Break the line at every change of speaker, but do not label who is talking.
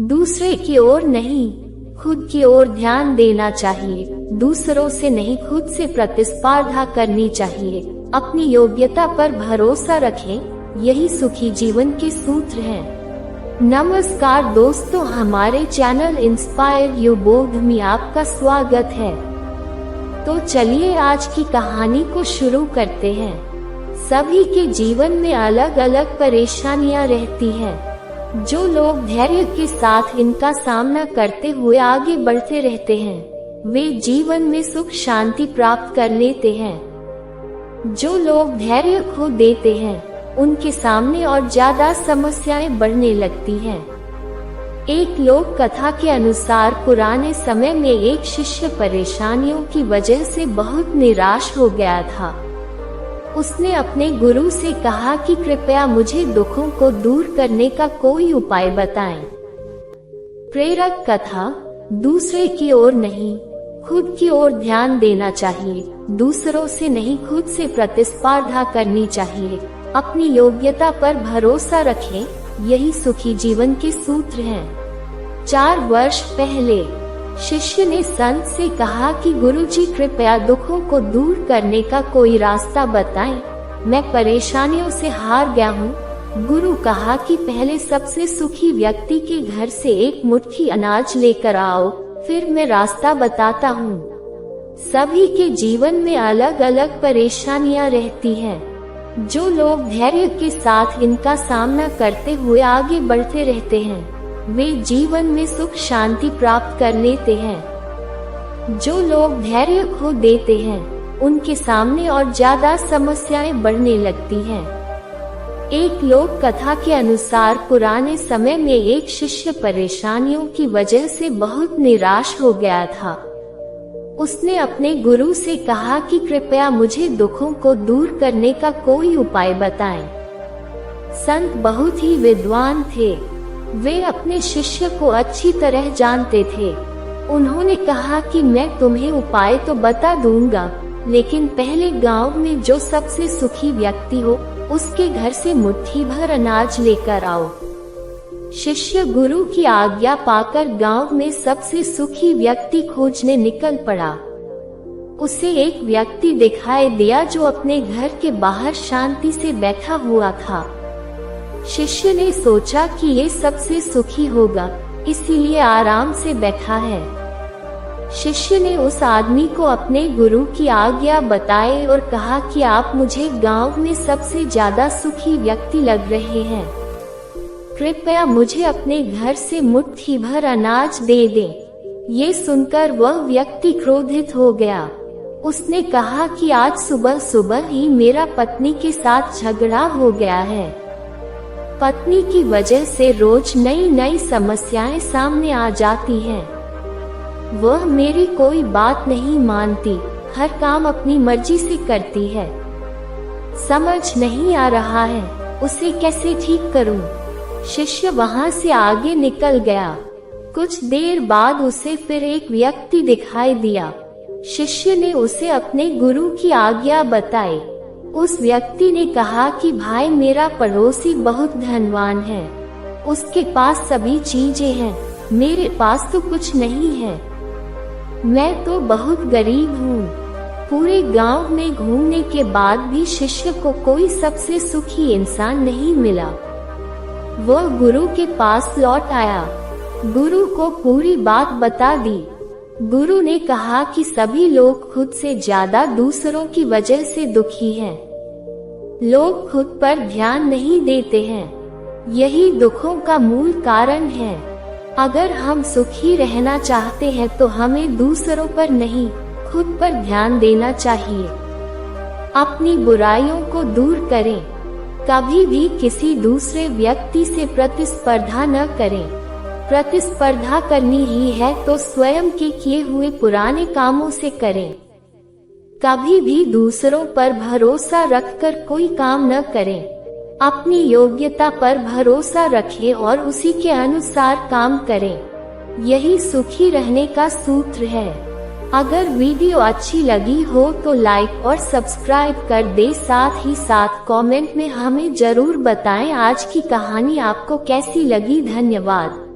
दूसरे की ओर नहीं, खुद की ओर ध्यान देना चाहिए। दूसरों से नहीं, खुद से प्रतिस्पर्धा करनी चाहिए। अपनी योग्यता पर भरोसा रखें, यही सुखी जीवन के सूत्र हैं। नमस्कार दोस्तों, हमारे चैनल इंस्पायर यू बोध में आपका स्वागत है। तो चलिए आज की कहानी को शुरू करते हैं। सभी के जीवन में अलग अलग परेशानियां रहती हैं। जो लोग धैर्य के साथ इनका सामना करते हुए आगे बढ़ते रहते हैं, वे जीवन में सुख शांति प्राप्त कर लेते हैं। जो लोग धैर्य खो देते हैं, उनके सामने और ज्यादा समस्याएं बढ़ने लगती हैं। एक लोक कथा के अनुसार पुराने समय में एक शिष्य परेशानियों की वजह से बहुत निराश हो गया था। उसने अपने गुरु से कहा कि कृपया मुझे दुखों को दूर करने का कोई उपाय बताएं। प्रेरक कथा। दूसरे की ओर नहीं, खुद की ओर ध्यान देना चाहिए। दूसरों से नहीं, खुद से प्रतिस्पर्धा करनी चाहिए। अपनी योग्यता पर भरोसा रखें, यही सुखी जीवन के सूत्र हैं। 4 वर्ष पहले शिष्य ने संत से कहा कि गुरुजी कृपया दुखों को दूर करने का कोई रास्ता बताएं। मैं परेशानियों से हार गया हूँ। गुरु कहा कि पहले सबसे सुखी व्यक्ति के घर से एक मुट्ठी अनाज लेकर आओ, फिर मैं रास्ता बताता हूँ। सभी के जीवन में अलग अलग परेशानियाँ रहती हैं। जो लोग धैर्य के साथ इनका सामना करते हुए आगे बढ़ते रहते हैं, वे जीवन में सुख शांति प्राप्त कर लेते हैं। जो लोग धैर्य खो देते हैं, उनके सामने और ज्यादा समस्याएं बढ़ने लगती हैं। एक लोक कथा के अनुसार पुराने समय में एक शिष्य परेशानियों की वजह से बहुत निराश हो गया था। उसने अपने गुरु से कहा कि कृपया मुझे दुखों को दूर करने का कोई उपाय बताएं। संत बहुत ही विद्वान थे। वे अपने शिष्य को अच्छी तरह जानते थे। उन्होंने कहा कि मैं तुम्हें उपाय तो बता दूंगा, लेकिन पहले गांव में जो सबसे सुखी व्यक्ति हो, उसके घर से मुट्ठी भर अनाज लेकर आओ। शिष्य गुरु की आज्ञा पाकर गांव में सबसे सुखी व्यक्ति खोजने निकल पड़ा। उसे एक व्यक्ति दिखाई दिया जो अपने घर के बाहर शांति से बैठा हुआ था। शिष्य ने सोचा कि ये सबसे सुखी होगा, इसीलिए आराम से बैठा है। शिष्य ने उस आदमी को अपने गुरु की आज्ञा बताई और कहा कि आप मुझे गांव में सबसे ज्यादा सुखी व्यक्ति लग रहे हैं। कृपया मुझे अपने घर से मुट्ठी भर अनाज दे दें। ये सुनकर वह व्यक्ति क्रोधित हो गया। उसने कहा कि आज सुबह सुबह ही मेरा पत्नी के साथ झगड़ा हो गया है। पत्नी की वजह से रोज नई नई समस्याएं सामने आ जाती हैं। वह मेरी कोई बात नहीं मानती, हर काम अपनी मर्जी से करती है। समझ नहीं आ रहा है उसे कैसे ठीक करूं। शिष्य वहां से आगे निकल गया। कुछ देर बाद उसे फिर एक व्यक्ति दिखाई दिया। शिष्य ने उसे अपने गुरु की आज्ञा बताई। उस व्यक्ति ने कहा कि भाई, मेरा पड़ोसी बहुत धनवान है, उसके पास सभी चीजें हैं, मेरे पास तो कुछ नहीं है। मैं तो बहुत गरीब हूँ। पूरे गांव में घूमने के बाद भी शिष्य को कोई सबसे सुखी इंसान नहीं मिला। वह गुरु के पास लौट आया। गुरु को पूरी बात बता दी। गुरु ने कहा कि सभी लोग खुद से ज्यादा दूसरों की वजह से दुखी हैं। लोग खुद पर ध्यान नहीं देते हैं, यही दुखों का मूल कारण है। अगर हम सुखी रहना चाहते हैं तो हमें दूसरों पर नहीं, खुद पर ध्यान देना चाहिए। अपनी बुराइयों को दूर करें। कभी भी किसी दूसरे व्यक्ति से प्रतिस्पर्धा न करें। प्रतिस्पर्धा करनी ही है तो स्वयं के किए हुए पुराने कामों से करें। कभी भी दूसरों पर भरोसा रखकर कोई काम न करें। अपनी योग्यता पर भरोसा रखें और उसी के अनुसार काम करें। यही सुखी रहने का सूत्र है। अगर वीडियो अच्छी लगी हो तो लाइक और सब्सक्राइब कर दे, साथ ही साथ कमेंट में हमें जरूर बताएं आज की कहानी आपको कैसी लगी। धन्यवाद।